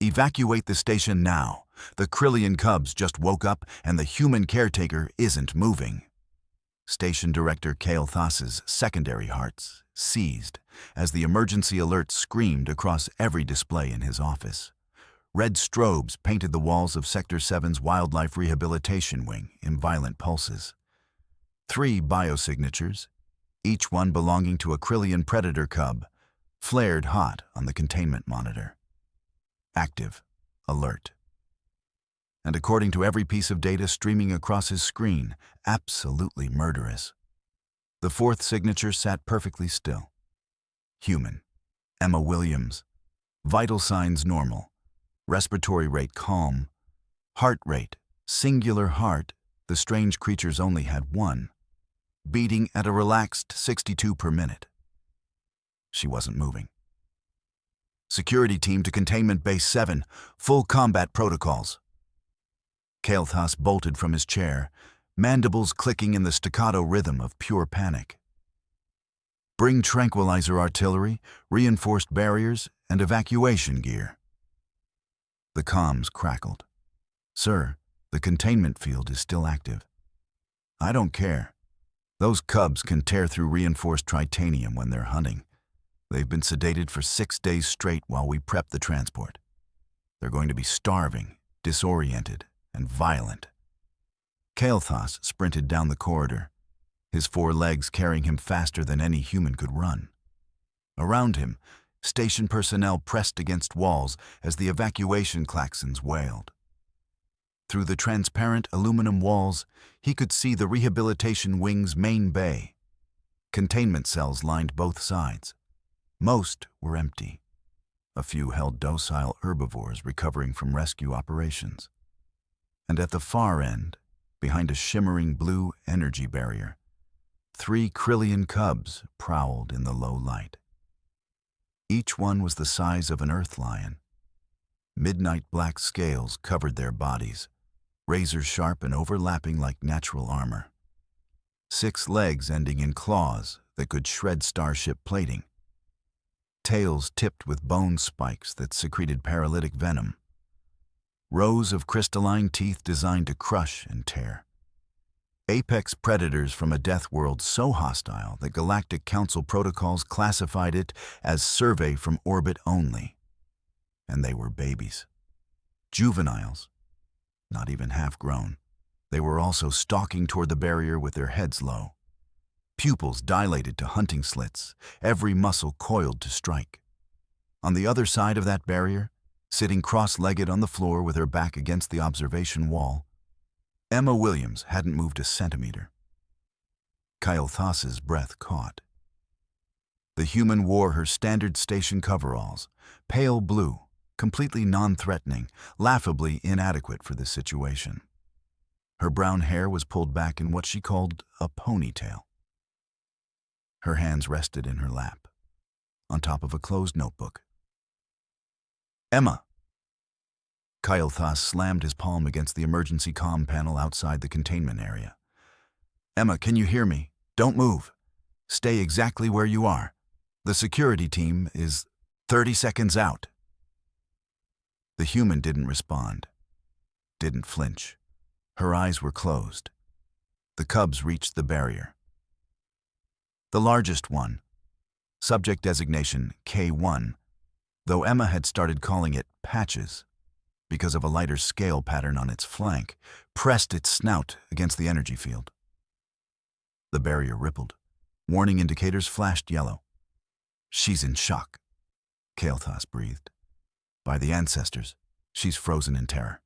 Evacuate the station now. The Krillian Cubs just woke up and the human caretaker isn't moving. Station Director Kael'thas's secondary hearts seized as the emergency alert screamed across every display in his office. Red strobes painted the walls of Sector 7's Wildlife Rehabilitation Wing in violent pulses. 3 biosignatures, each one belonging to a Krillian Predator Cub, flared hot on the containment monitor. Active, alert. And according to every piece of data streaming across his screen, absolutely murderous. The 4th signature sat perfectly still. Human. Emma Williams. Vital signs normal. Respiratory rate calm. Heart rate, singular heart, the strange creatures only had one, beating at a relaxed 62 per minute. She wasn't moving. Security team to Containment Base 7, full combat protocols. Kael'thas bolted from his chair, mandibles clicking in the staccato rhythm of pure panic. Bring tranquilizer artillery, reinforced barriers, and evacuation gear. The comms crackled. Sir, the containment field is still active. I don't care. Those cubs can tear through reinforced tritanium when they're hunting. They've been sedated for 6 days straight while we prep the transport. They're going to be starving, disoriented, and violent. Kael'thas sprinted down the corridor, his 4 legs carrying him faster than any human could run. Around him, station personnel pressed against walls as the evacuation klaxons wailed. Through the transparent aluminum walls, he could see the rehabilitation wing's main bay. Containment cells lined both sides. Most were empty. A few held docile herbivores recovering from rescue operations. And at the far end, behind a shimmering blue energy barrier, 3 Krillian cubs prowled in the low light. Each one was the size of an earth lion. Midnight black scales covered their bodies, razor sharp and overlapping like natural armor. 6 legs ending in claws that could shred starship plating. Tails tipped with bone spikes that secreted paralytic venom. Rows of crystalline teeth designed to crush and tear. Apex predators from a death world so hostile that Galactic Council protocols classified it as survey from orbit only. And they were babies. Juveniles. Not even half-grown. They were also stalking toward the barrier with their heads low. Pupils dilated to hunting slits, every muscle coiled to strike. On the other side of that barrier, sitting cross-legged on the floor with her back against the observation wall, Emma Williams hadn't moved a centimeter. Kael'thas's breath caught. The human wore her standard station coveralls, pale blue, completely non-threatening, laughably inadequate for this situation. Her brown hair was pulled back in what she called a ponytail. Her hands rested in her lap, on top of a closed notebook. Emma! Kael'thas slammed his palm against the emergency comm panel outside the containment area. Emma, can you hear me? Don't move. Stay exactly where you are. The security team is 30 seconds out. The human didn't respond, didn't flinch. Her eyes were closed. The cubs reached the barrier. The largest one, subject designation K1, though Emma had started calling it Patches because of a lighter scale pattern on its flank, pressed its snout against the energy field. The barrier rippled. Warning indicators flashed yellow. She's in shock, Kael'thas breathed. By the ancestors, she's frozen in terror.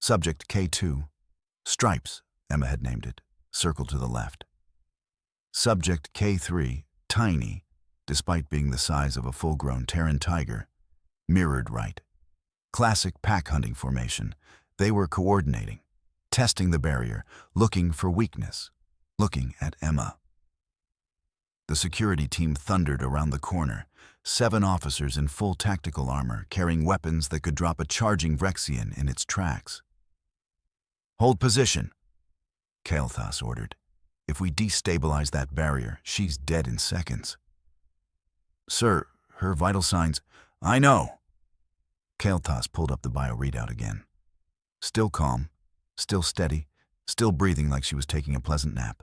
Subject K2, Stripes, Emma had named it, circled to the left. Subject K3, Tiny, despite being the size of a full-grown Terran tiger, mirrored right. Classic pack hunting formation. They were coordinating, testing the barrier, looking for weakness, looking at Emma. The security team thundered around the corner, 7 officers in full tactical armor carrying weapons that could drop a charging Vrexian in its tracks. Hold position, Kael'thas ordered. If we destabilize that barrier, she's dead in seconds. Sir, her vital signs. I know. Kael'thas pulled up the bio readout again. Still calm, still steady, still breathing like she was taking a pleasant nap.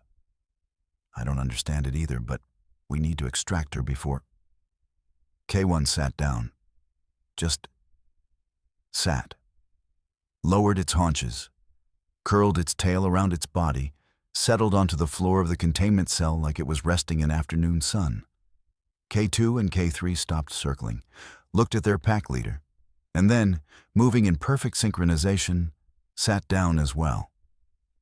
I don't understand it either, but we need to extract her before... K1 sat down. Just sat. Lowered its haunches, curled its tail around its body, settled onto the floor of the containment cell like it was resting in afternoon sun. K2 and K3 stopped circling, looked at their pack leader, and then, moving in perfect synchronization, sat down as well.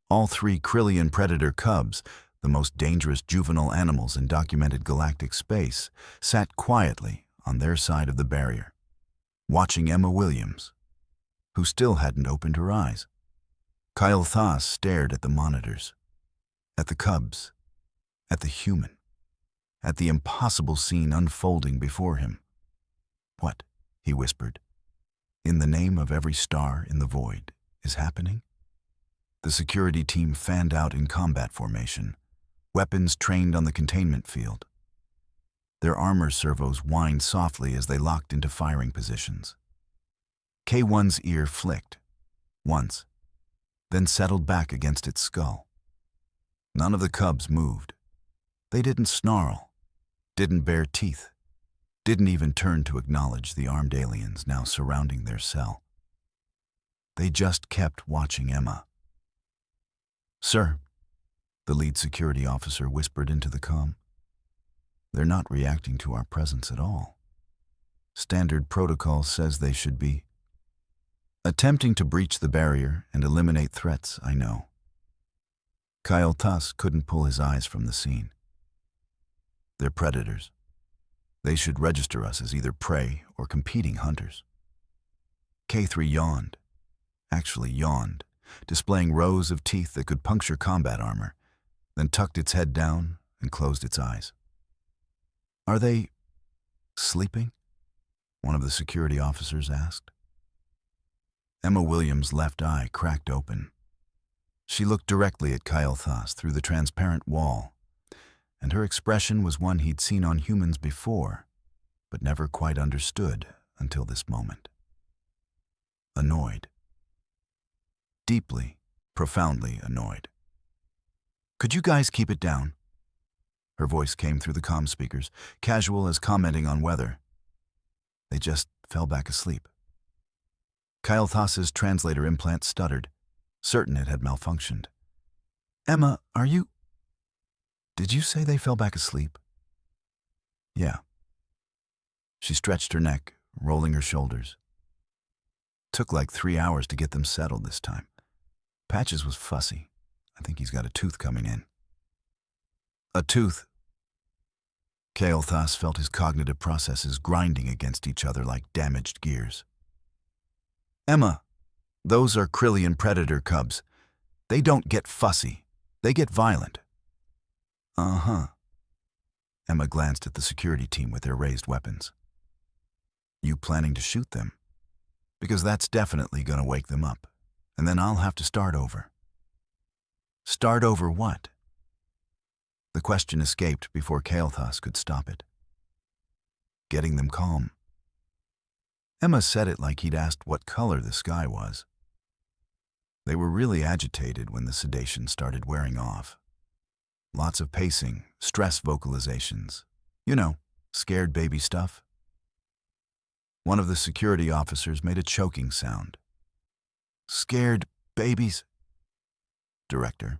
All three Krillian Predator Cubs, the most dangerous juvenile animals in documented galactic space, sat quietly on their side of the barrier, watching Emma Williams, who still hadn't opened her eyes. Kael'thas stared at the monitors, at the Cubs, at the human, at the impossible scene unfolding before him. "What?" he whispered. "In the name of every star in the void is happening?" The security team fanned out in combat formation, weapons trained on the containment field. Their armor servos whined softly as they locked into firing positions. K1's ear flicked, once, then settled back against its skull. None of the Cubs moved. They didn't snarl, didn't bare teeth, didn't even turn to acknowledge the armed aliens now surrounding their cell. They just kept watching Emma. "Sir," the lead security officer whispered into the comm. "They're not reacting to our presence at all. Standard protocol says they should be attempting to breach the barrier and eliminate threats, I know." Kael'thas couldn't pull his eyes from the scene. "They're predators. They should register us as either prey or competing hunters." K3 yawned, actually yawned, displaying rows of teeth that could puncture combat armor, then tucked its head down and closed its eyes. "Are they sleeping?" one of the security officers asked. Emma Williams' left eye cracked open. She looked directly at Kael'thas through the transparent wall, and her expression was one he'd seen on humans before, but never quite understood until this moment. Annoyed. Deeply, profoundly annoyed. "Could you guys keep it down?" Her voice came through the comm speakers, casual as commenting on weather. They just fell back asleep. Kael'thas's translator implant stuttered, certain it had malfunctioned. "Emma, are you... Did you say they fell back asleep?" "Yeah." She stretched her neck, rolling her shoulders. Took like 3 hours to get them settled this time. Patches was fussy. I think he's got a tooth coming in. "A tooth?" Kael'thas felt his cognitive processes grinding against each other like damaged gears. "Emma, those are Krillian Predator Cubs. They don't get fussy. They get violent." "Uh-huh." Emma glanced at the security team with their raised weapons. "You planning to shoot them? Because that's definitely gonna wake them up, and then I'll have to start over." "Start over what?" The question escaped before Kael'thas could stop it. "Getting them calm." Emma said it like he'd asked what color the sky was. They were really agitated when the sedation started wearing off. Lots of pacing, stress vocalizations. You know, scared baby stuff. One of the security officers made a choking sound. "Scared babies?" "Director."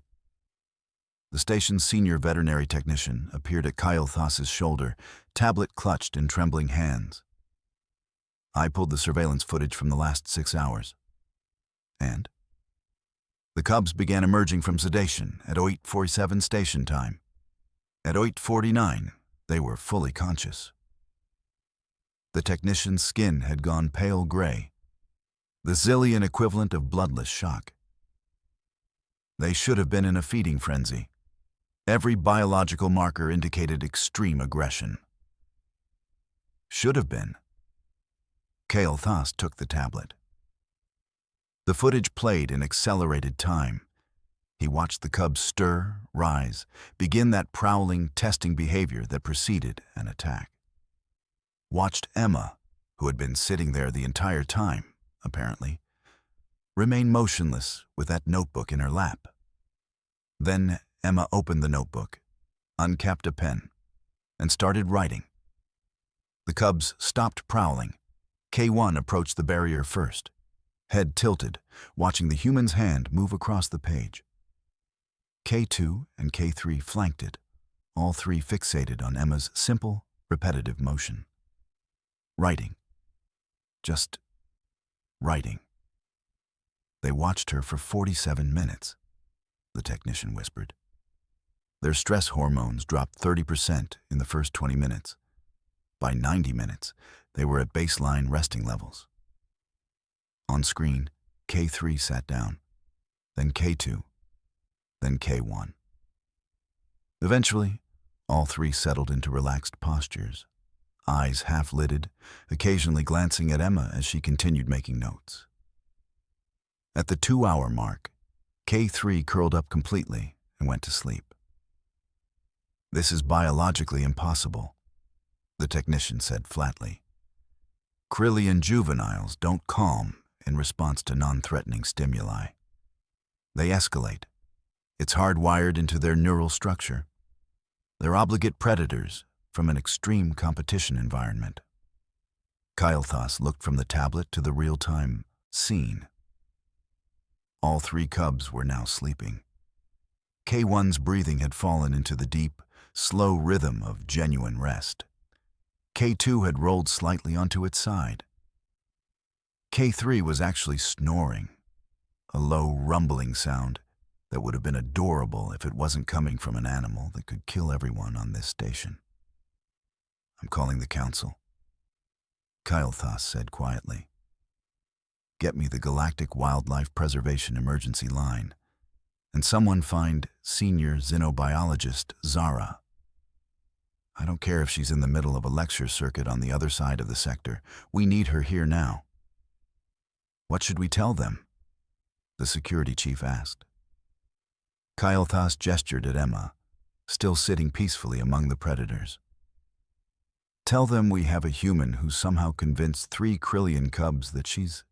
The station's senior veterinary technician appeared at Kael'thas's shoulder, tablet clutched in trembling hands. "I pulled the surveillance footage from the last 6 hours. And?" "The Cubs began emerging from sedation at 0847 station time. At 0849, they were fully conscious." The technician's skin had gone pale gray, the Zillion equivalent of bloodless shock. "They should have been in a feeding frenzy. Every biological marker indicated extreme aggression." "Should have been." Kael'thas took the tablet. The footage played in accelerated time. He watched the Cubs stir, rise, begin that prowling, testing behavior that preceded an attack. Watched Emma, who had been sitting there the entire time, apparently, remained motionless with that notebook in her lap. Then Emma opened the notebook, uncapped a pen, and started writing. The cubs stopped prowling. K1 approached the barrier first, head tilted, watching the human's hand move across the page. K2 and K3 flanked it, all three fixated on Emma's simple, repetitive motion. Writing. Just writing. They watched her for 47 minutes, the technician whispered. Their stress hormones dropped 30% in the first 20 minutes. By 90 minutes, they were at baseline resting levels. On screen, K3 sat down, then K2, then K1. Eventually, all three settled into relaxed postures, eyes half-lidded, occasionally glancing at Emma as she continued making notes. At the 2-hour mark, K3 curled up completely and went to sleep. "This is biologically impossible," the technician said flatly. "Krillian juveniles don't calm in response to non-threatening stimuli. They escalate. It's hardwired into their neural structure. They're obligate predators from an extreme competition environment." Kael'thas looked from the tablet to the real-time scene. All three cubs were now sleeping. K1's breathing had fallen into the deep, slow rhythm of genuine rest. K2 had rolled slightly onto its side. K3 was actually snoring, a low, rumbling sound that would have been adorable if it wasn't coming from an animal that could kill everyone on this station. "I'm calling the council," Kael'thas said quietly. "Get me the Galactic Wildlife Preservation Emergency Line, and someone find senior xenobiologist Zara. I don't care if she's in the middle of a lecture circuit on the other side of the sector. We need her here now." "What should we tell them?" the security chief asked. Kael'thas gestured at Emma, still sitting peacefully among the predators. "Tell them we have a human who somehow convinced 3 Krillian cubs that she's...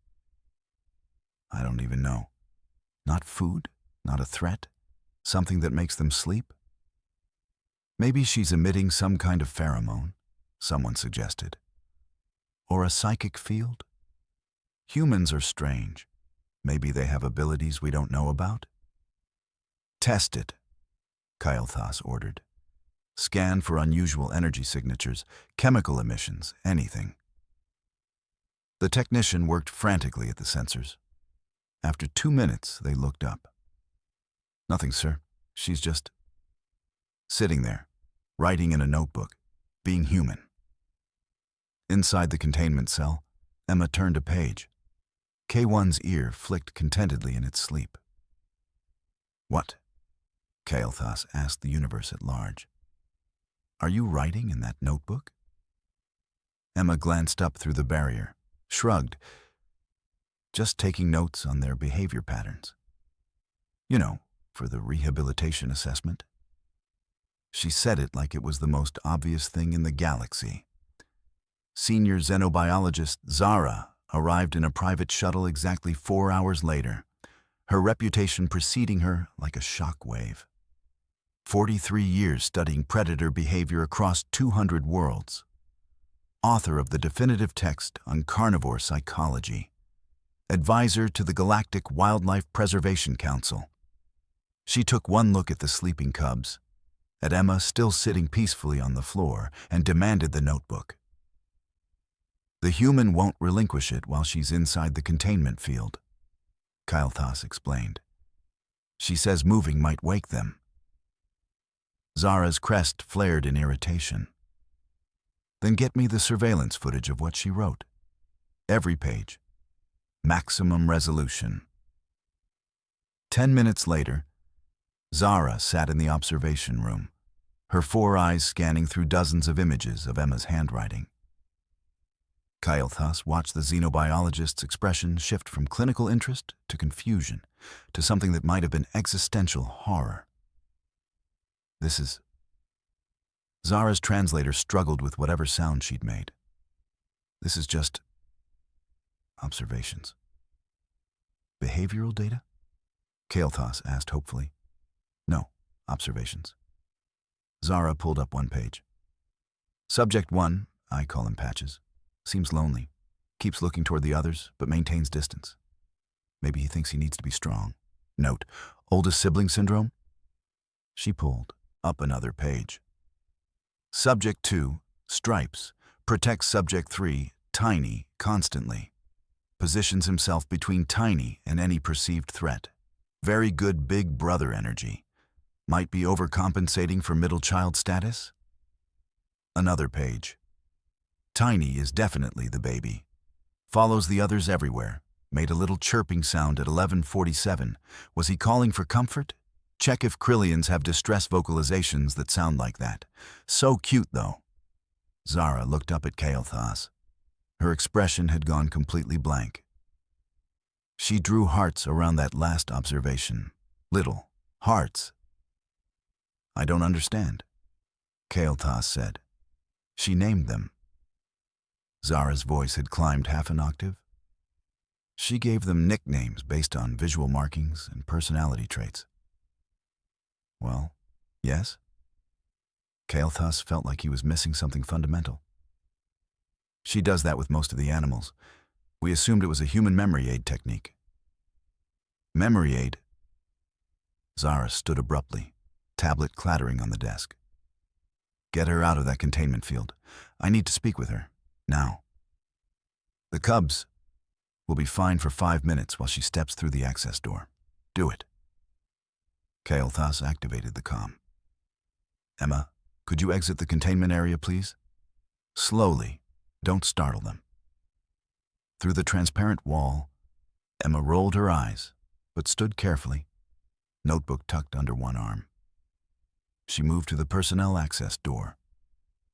I don't even know. Not food, not a threat, something that makes them sleep. Maybe she's emitting some kind of pheromone," someone suggested. "Or a psychic field? Humans are strange. Maybe they have abilities we don't know about." "Test it," Kael'thas ordered. "Scan for unusual energy signatures, chemical emissions, anything." The technician worked frantically at the sensors. After 2 minutes, they looked up. "Nothing, sir. She's just sitting there, writing in a notebook, being human." Inside the containment cell, Emma turned a page. K1's ear flicked contentedly in its sleep. "What?" Kael'thas asked the universe at large. "Are you writing in that notebook?" Emma glanced up through the barrier, shrugged. "Just taking notes on their behavior patterns. You know, for the rehabilitation assessment." She said it like it was the most obvious thing in the galaxy. Senior xenobiologist Zara arrived in a private shuttle exactly 4 hours later, her reputation preceding her like a shock wave. 43 years studying predator behavior across 200 worlds. Author of the definitive text on carnivore psychology. Advisor to the Galactic Wildlife Preservation Council. She took one look at the sleeping cubs, at Emma still sitting peacefully on the floor, and demanded the notebook. "The human won't relinquish it while she's inside the containment field," Kael'thas explained. "She says moving might wake them." Zara's crest flared in irritation. "Then get me the surveillance footage of what she wrote. Every page. Maximum resolution." 10 minutes later, Zara sat in the observation room, her 4 eyes scanning through dozens of images of Emma's handwriting. Kael'thas watched the xenobiologist's expression shift from clinical interest to confusion, to something that might have been existential horror. "This is..." Zara's translator struggled with whatever sound she'd made. This is just observations. Behavioral data? Kael'thas asked hopefully. No, observations. Zara pulled up one page. Subject 1, I call him Patches, seems lonely, keeps looking toward the others, but maintains distance. Maybe he thinks he needs to be strong. Note, oldest sibling syndrome? She pulled up another page. Subject 2, Stripes, protects Subject 3, Tiny, constantly. Positions himself between Tiny and any perceived threat. Very good big brother energy. Might be overcompensating for middle child status? Another page. Tiny is definitely the baby. Follows the others everywhere. Made a little chirping sound at 11:47. Was he calling for comfort? Check if Krillians have distress vocalizations that sound like that. So cute, though. Zara looked up at Kael'thas. Her expression had gone completely blank. She drew hearts around that last observation. Little hearts. I don't understand, Kael'thas said. She named them. Zara's voice had climbed half an octave. She gave them nicknames based on visual markings and personality traits. Well, yes? Kael'thas felt like he was missing something fundamental. She does that with most of the animals. We assumed it was a human memory aid technique. Memory aid? Zara stood abruptly, tablet clattering on the desk. Get her out of that containment field. I need to speak with her, now. The Cubs will be fine for 5 minutes while she steps through the access door. Do it. Kael'thas activated the comm. Emma, could you exit the containment area, please? Slowly. Don't startle them. Through the transparent wall, Emma rolled her eyes, but stood carefully, notebook tucked under one arm. She moved to the personnel access door,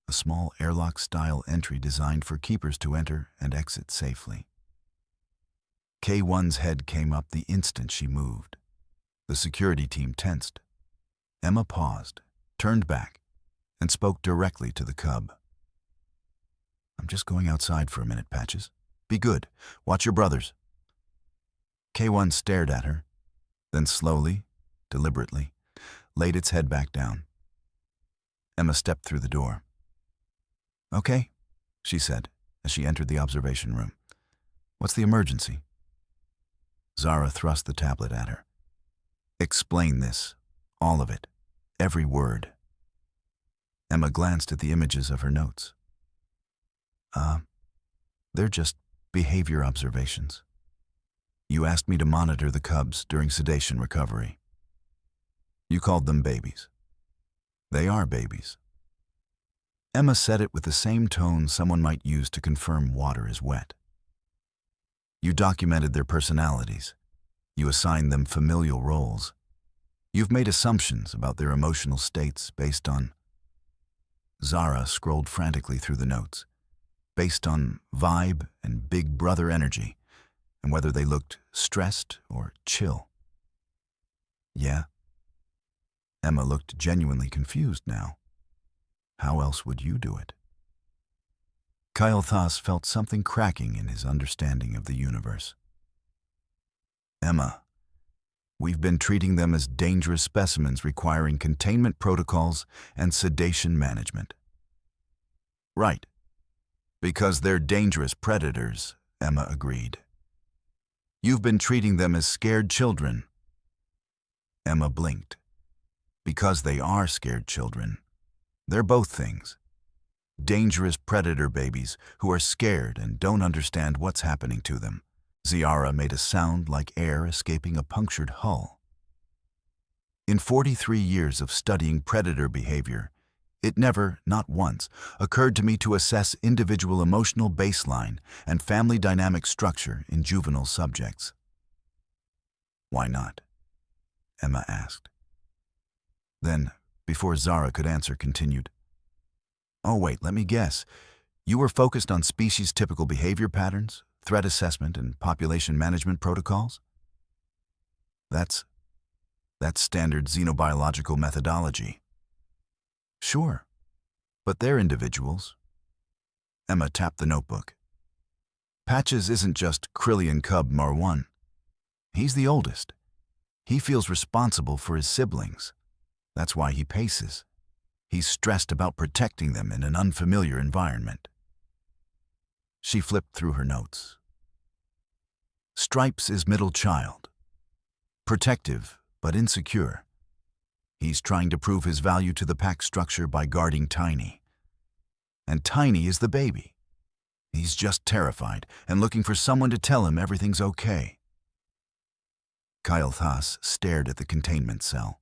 a small airlock-style entry designed for keepers to enter and exit safely. K1's head came up the instant she moved. The security team tensed. Emma paused, turned back, and spoke directly to the cub. I'm just going outside for a minute, Patches. Be good. Watch your brothers. K1 stared at her, then slowly, deliberately, laid its head back down. Emma stepped through the door. Okay, she said as she entered the observation room. What's the emergency? Zara thrust the tablet at her. Explain this. All of it. Every word. Emma glanced at the images of her notes. They're just behavior observations. You asked me to monitor the cubs during sedation recovery. You called them babies. They are babies. Emma said it with the same tone someone might use to confirm water is wet. You documented their personalities. You assigned them familial roles. You've made assumptions about their emotional states based on... Zara scrolled frantically through the notes. Based on vibe and big brother energy, and whether they looked stressed or chill. Yeah? Emma looked genuinely confused now. How else would you do it? Kael'thas felt something cracking in his understanding of the universe. Emma, we've been treating them as dangerous specimens requiring containment protocols and sedation management. Right. Because they're dangerous predators, Emma agreed. You've been treating them as scared children. Emma blinked. Because they are scared children. They're both things. Dangerous predator babies who are scared and don't understand what's happening to them. Zara made a sound like air escaping a punctured hull. In 43 years of studying predator behavior, it never, not once, occurred to me to assess individual emotional baseline and family dynamic structure in juvenile subjects. Why not? Emma asked. Then, before Zara could answer, continued. Oh wait, let me guess. You were focused on species-typical behavior patterns, threat assessment, and population management protocols? That's standard xenobiological methodology. Sure, but they're individuals. Emma tapped the notebook. Patches isn't just Krillian Cub Mar1. He's the oldest. He feels responsible for his siblings. That's why he paces. He's stressed about protecting them in an unfamiliar environment. She flipped through her notes. Stripes is middle child. Protective, but insecure. He's trying to prove his value to the pack structure by guarding Tiny. And Tiny is the baby. He's just terrified and looking for someone to tell him everything's okay. Kyle Thas stared at the containment cell.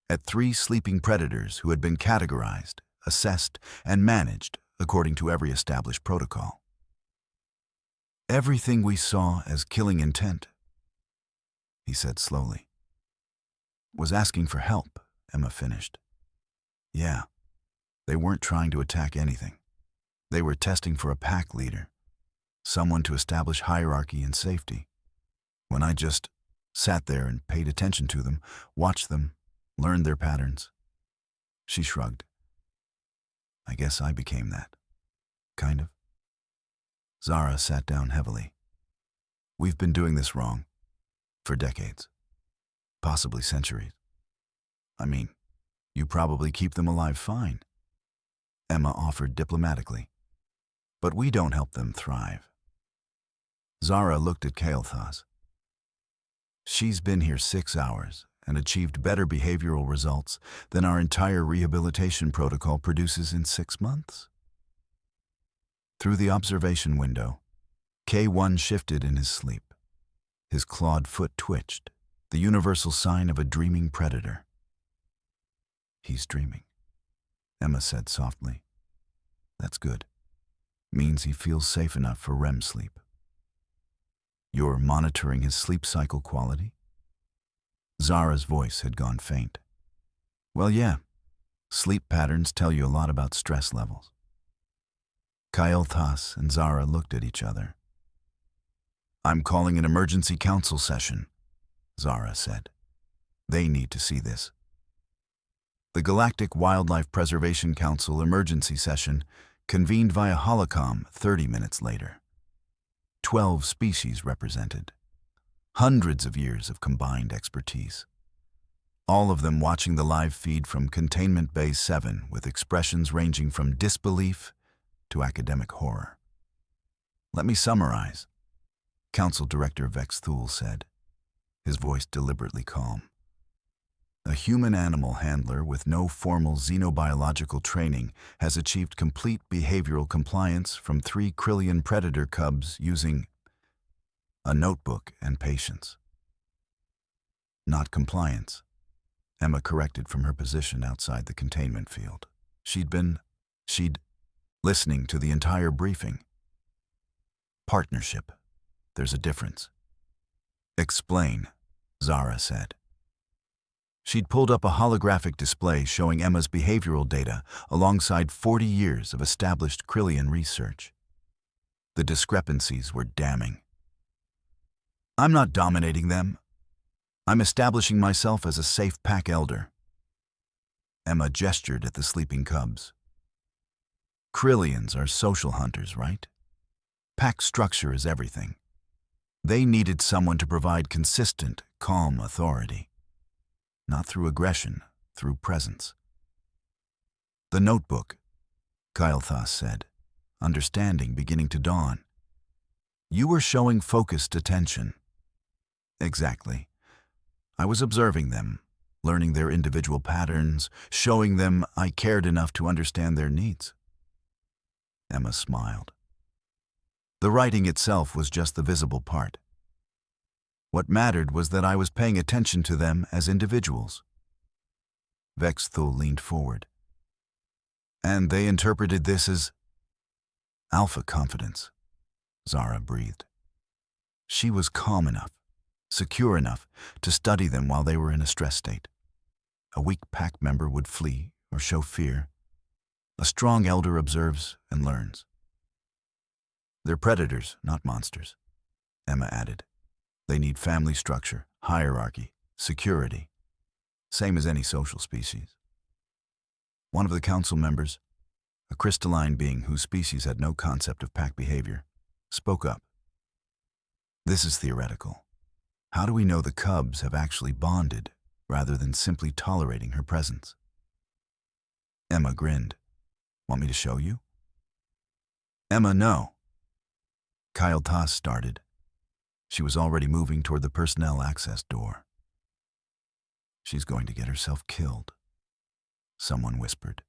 At 3 sleeping predators who had been categorized, assessed, and managed according to every established protocol. Everything we saw as killing intent, he said slowly. Was asking for help, Emma finished. Yeah, they weren't trying to attack anything. They were testing for a pack leader, someone to establish hierarchy and safety. When I just sat there and paid attention to them, watched them, learned their patterns. She shrugged. I guess I became that. Kind of. Zara sat down heavily. We've been doing this wrong. For decades. Possibly centuries. I mean, you probably keep them alive fine. Emma offered diplomatically. But we don't help them thrive. Zara looked at Kael'thas. She's been here 6 hours and achieved better behavioral results than our entire rehabilitation protocol produces in 6 months. Through the observation window, K1 shifted in his sleep. His clawed foot twitched, the universal sign of a dreaming predator. He's dreaming, Emma said softly. That's good. Means he feels safe enough for REM sleep. You're monitoring his sleep cycle quality? Zara's voice had gone faint. Well, yeah. Sleep patterns tell you a lot about stress levels. Kael'thas and Zara looked at each other. I'm calling an emergency council session, Zara said. They need to see this. The Galactic Wildlife Preservation Council emergency session convened via holocom 30 minutes later. 12 species represented. Hundreds of years of combined expertise. All of them watching the live feed from Containment Bay 7 with expressions ranging from disbelief to academic horror. Let me summarize, Council Director Vex Thule said, his voice deliberately calm. A human-animal handler with no formal xenobiological training has achieved complete behavioral compliance from 3 Krillian predator cubs using a notebook and patience. Not compliance, Emma corrected from her position outside the containment field. She'd listening to the entire briefing. Partnership. There's a difference. Explain, Zara said. She'd pulled up a holographic display showing Emma's behavioral data alongside 40 years of established Krillian research. The discrepancies were damning. I'm not dominating them. I'm establishing myself as a safe pack elder. Emma gestured at the sleeping cubs. Krillians are social hunters, right? Pack structure is everything. They needed someone to provide consistent, calm authority. Not through aggression, through presence. The notebook, Kael'thas said, understanding beginning to dawn. You were showing focused attention. Exactly. I was observing them, learning their individual patterns, showing them I cared enough to understand their needs. Emma smiled. The writing itself was just the visible part. What mattered was that I was paying attention to them as individuals. Vex Thule leaned forward. And they interpreted this as alpha confidence, Zara breathed. She was calm enough, secure enough to study them while they were in a stress state. A weak pack member would flee or show fear. A strong elder observes and learns. They're predators, not monsters, Emma added. They need family structure, hierarchy, security, same as any social species. One of the council members, a crystalline being whose species had no concept of pack behavior, spoke up. This is theoretical. How do we know the cubs have actually bonded rather than simply tolerating her presence? Emma grinned. Want me to show you? Emma, no. Kyle Toss started. She was already moving toward the personnel access door. She's going to get herself killed, someone whispered.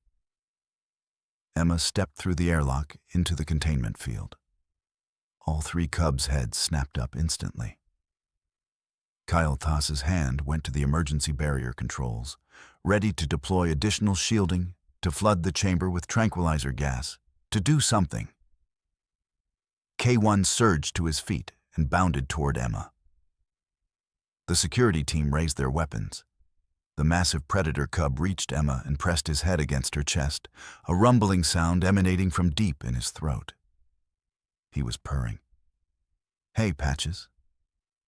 Emma stepped through the airlock into the containment field. All three cubs' heads snapped up instantly. Kyle Toss's hand went to the emergency barrier controls, ready to deploy additional shielding, to flood the chamber with tranquilizer gas, to do something. K1 surged to his feet and bounded toward Emma. The security team raised their weapons. The massive Predator cub reached Emma and pressed his head against her chest, a rumbling sound emanating from deep in his throat. He was purring. "Hey, Patches,"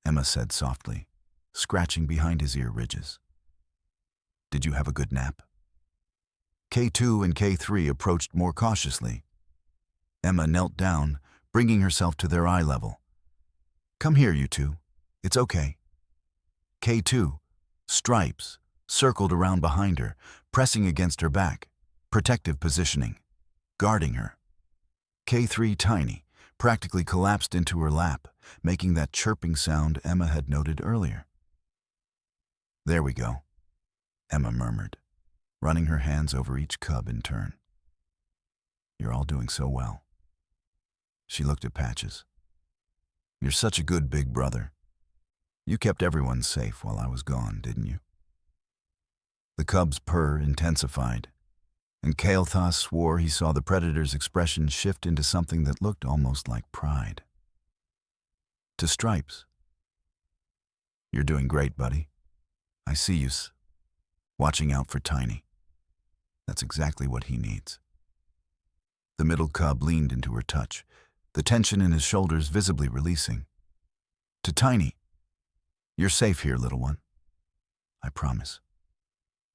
Emma said softly, scratching behind his ear ridges. "Did you have a good nap?" K2 and K3 approached more cautiously. Emma knelt down, bringing herself to their eye level. "Come here, you two. It's okay." K2, Stripes, circled around behind her, pressing against her back, protective positioning, guarding her. K3, Tiny, practically collapsed into her lap, making that chirping sound Emma had noted earlier. "There we go," Emma murmured, running her hands over each cub in turn. "You're all doing so well." She looked at Patches. "You're such a good big brother. You kept everyone safe while I was gone, didn't you?" The cub's purr intensified, and Kael'thas swore he saw the Predator's expression shift into something that looked almost like pride. To Stripes, "You're doing great, buddy. I see you watching out for Tiny. That's exactly what he needs." The middle cub leaned into her touch, the tension in his shoulders visibly releasing. To Tiny, "You're safe here, little one. I promise.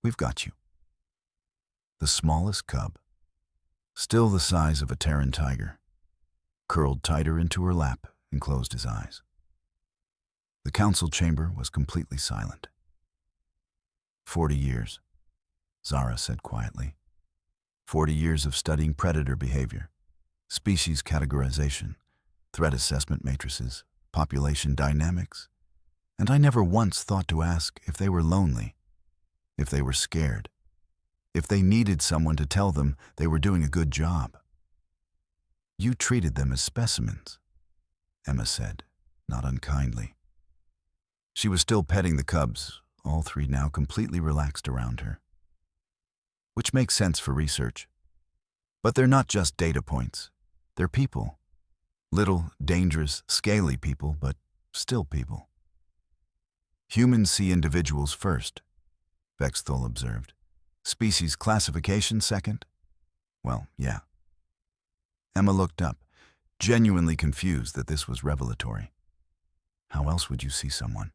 We've got you." The smallest cub, still the size of a Terran tiger, curled tighter into her lap and closed his eyes. The council chamber was completely silent. 40 years, Zara said quietly. 40 years of studying predator behavior, species categorization, threat assessment matrices, population dynamics, and I never once thought to ask if they were lonely, if they were scared, if they needed someone to tell them they were doing a good job. "You treated them as specimens," Emma said, not unkindly. She was still petting the cubs, all three now completely relaxed around her. "Which makes sense for research. But they're not just data points. They're people. Little, dangerous, scaly people, but still people." "Humans see individuals first," Vexthol observed. "Species classification second?" "Well, yeah." Emma looked up, genuinely confused that this was revelatory. How else would you see someone?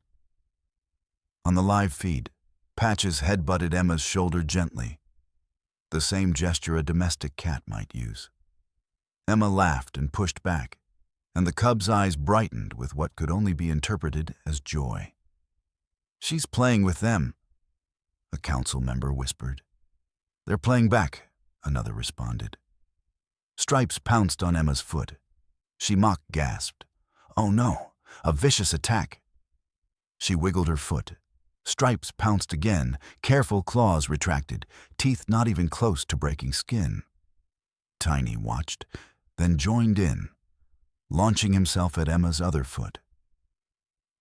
On the live feed, Patches headbutted Emma's shoulder gently, the same gesture a domestic cat might use. Emma laughed and pushed back, and the cub's eyes brightened with what could only be interpreted as joy. "She's playing with them," a council member whispered. "They're playing back," another responded. Stripes pounced on Emma's foot. She mock gasped. "Oh no, a vicious attack." She wiggled her foot. Stripes pounced again, careful claws retracted, teeth not even close to breaking skin. Tiny watched, then joined in, launching himself at Emma's other foot.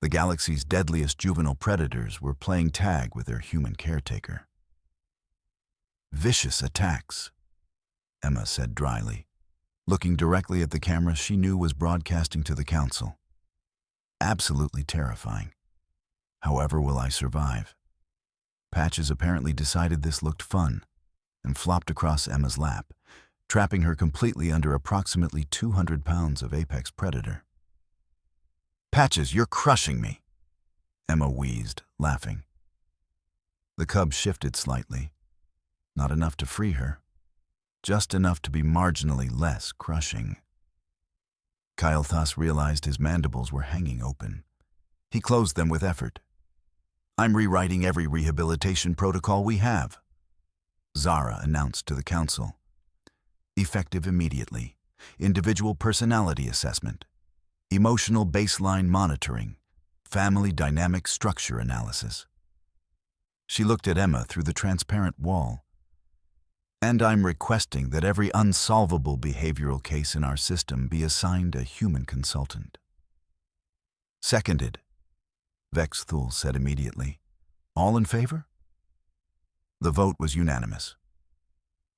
The galaxy's deadliest juvenile predators were playing tag with their human caretaker. "Vicious attacks," Emma said dryly, looking directly at the camera she knew was broadcasting to the council. "Absolutely terrifying. However will I survive?" Patches apparently decided this looked fun and flopped across Emma's lap, trapping her completely under approximately 200 pounds of apex predator. "Patches, you're crushing me," Emma wheezed, laughing. The cub shifted slightly, not enough to free her, just enough to be marginally less crushing. Kyle Thas realized his mandibles were hanging open. He closed them with effort. "I'm rewriting every rehabilitation protocol we have," Zara announced to the council. "Effective immediately. Individual personality assessment. Emotional baseline monitoring. Family dynamic structure analysis." She looked at Emma through the transparent wall. "And I'm requesting that every unsolvable behavioral case in our system be assigned a human consultant." "Seconded," Vex Thule said immediately. "All in favor?" The vote was unanimous.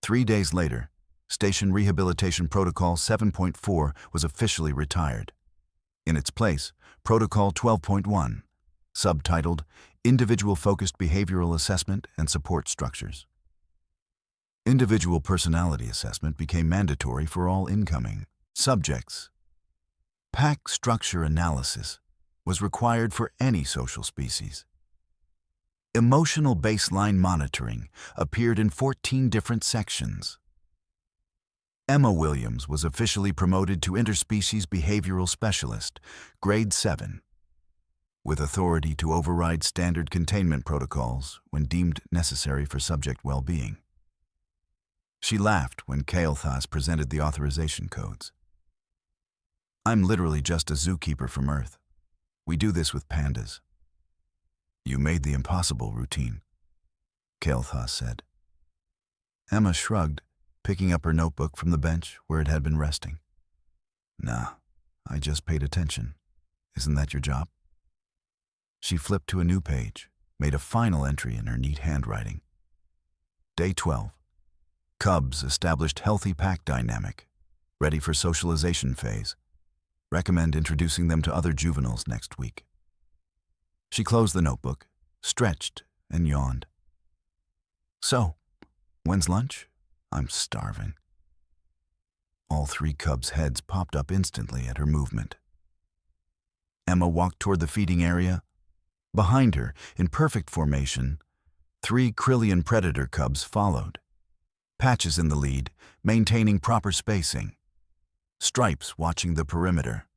3 days later, Station Rehabilitation Protocol 7.4 was officially retired. In its place, Protocol 12.1, subtitled Individual-Focused Behavioral Assessment and Support Structures. Individual personality assessment became mandatory for all incoming subjects. Pack structure analysis was required for any social species. Emotional baseline monitoring appeared in 14 different sections. Emma Williams was officially promoted to Interspecies Behavioral Specialist, Grade 7, with authority to override standard containment protocols when deemed necessary for subject well-being. She laughed when Kyle Thas presented the authorization codes. "I'm literally just a zookeeper from Earth. We do this with pandas." "You made the impossible routine," Kyle Thas said. Emma shrugged, picking up her notebook from the bench where it had been resting. "Nah, I just paid attention. Isn't that your job?" She flipped to a new page, made a final entry in her neat handwriting. Day 12. Cubs established healthy pack dynamic, ready for socialization phase. Recommend introducing them to other juveniles next week. She closed the notebook, stretched, and yawned. "So, when's lunch? I'm starving." All 3 cubs' heads popped up instantly at her movement. Emma walked toward the feeding area. Behind her, in perfect formation, 3 Krillian Predator cubs followed. Patches in the lead, maintaining proper spacing. Stripes watching the perimeter.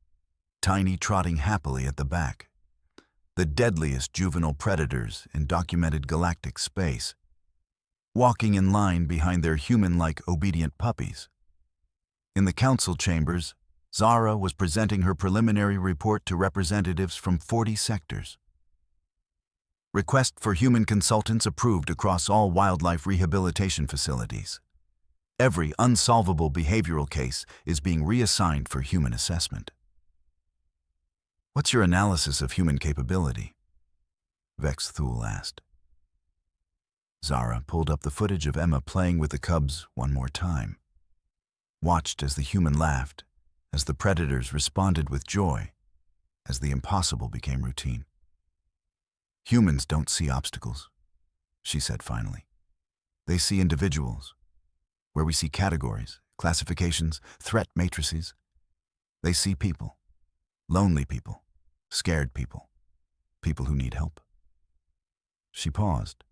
Tiny trotting happily at the back. The deadliest juvenile predators in documented galactic space, walking in line behind their human-like obedient puppies. In the council chambers, Zara was presenting her preliminary report to representatives from 40 sectors. Request for human consultants approved across all wildlife rehabilitation facilities. Every unsolvable behavioral case is being reassigned for human assessment. "What's your analysis of human capability?" Vex Thule asked. Zara pulled up the footage of Emma playing with the cubs one more time. Watched as the human laughed, as the predators responded with joy, as the impossible became routine. "Humans don't see obstacles," she said finally. "They see individuals. Where we see categories, classifications, threat matrices, they see people. Lonely people, scared people, people who need help." She paused,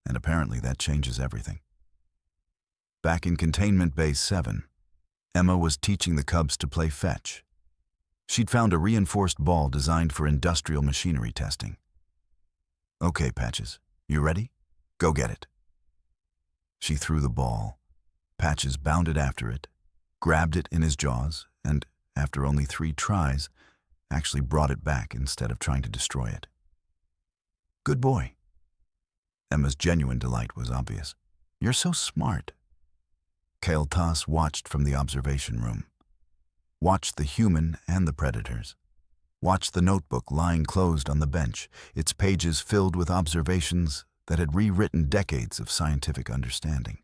and apparently that changes everything. Back in Containment Base 7, Emma was teaching the cubs to play fetch. She'd found a reinforced ball designed for industrial machinery testing. "Okay, Patches, you ready? Go get it." She threw the ball. Patches bounded after it, grabbed it in his jaws, and, after only 3 tries, actually brought it back instead of trying to destroy it. "Good boy." Emma's genuine delight was obvious. "You're so smart." Kyle Thas watched from the observation room. Watched the human and the predators. Watched the notebook lying closed on the bench, its pages filled with observations that had rewritten decades of scientific understanding.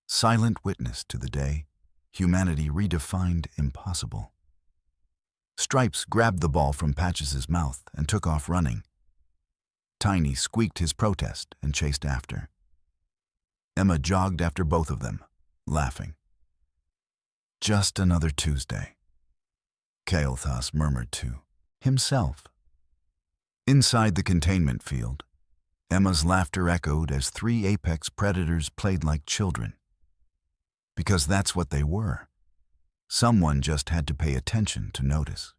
Silent witness to the day humanity redefined impossible. Stripes grabbed the ball from Patches' mouth and took off running. Tiny squeaked his protest and chased after. Emma jogged after both of them, laughing. "Just another Tuesday," Kyle Thas murmured to himself. Inside the containment field, Emma's laughter echoed as 3 apex predators played like children. Because that's what they were. Someone just had to pay attention to notice.